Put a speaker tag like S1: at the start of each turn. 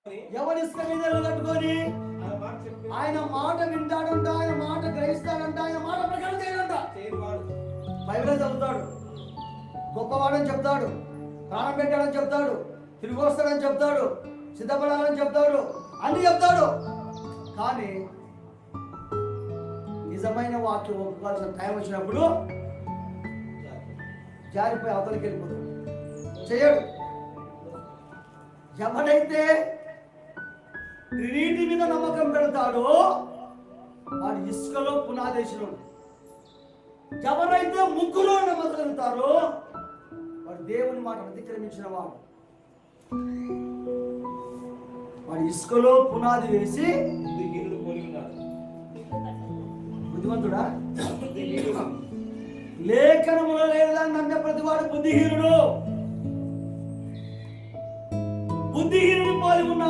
S1: ఎవరి ఇసుక మీద కట్టుకొని ఆయన మాట వింటాడంట, ఆయన మాట గ్రహిస్తాడంట, ఆయన మాట ప్రకారం చేయడంట. బైబిల్ చదువుతాడు, గొప్పవాడని చెప్తాడు, ప్రాణం పెట్టాడని చెప్తాడు, తిరిగి వస్తాడని చెప్తాడు, సిద్ధపడాలని చెప్తాడు, అన్ని చెప్తాడు. కానీ నిజమైన వాక్యం ఒప్పుకోవాల్సిన టైం వచ్చినప్పుడు జారిపోయి అవతలికి వెళ్ళిపోతాడు, చేయడు. ఎవడైతే నీటి మీద నమ్మకం పెడతాడో వాడు ఇసుకలో పునాదేశుడు. ఎవరైతే ముగ్గులో నమ్మకలుగుతారో వాడు దేవుని మాట అతిక్రమించిన వాడు. వాడు ఇసుకలో పునాది వేసి బుద్ధిమంతుడా, లేఖనములో లేదని నమ్మే ప్రతివాడు బుద్ధిహీనుడు. బుద్ధిహీనుడు పోలి ఉన్న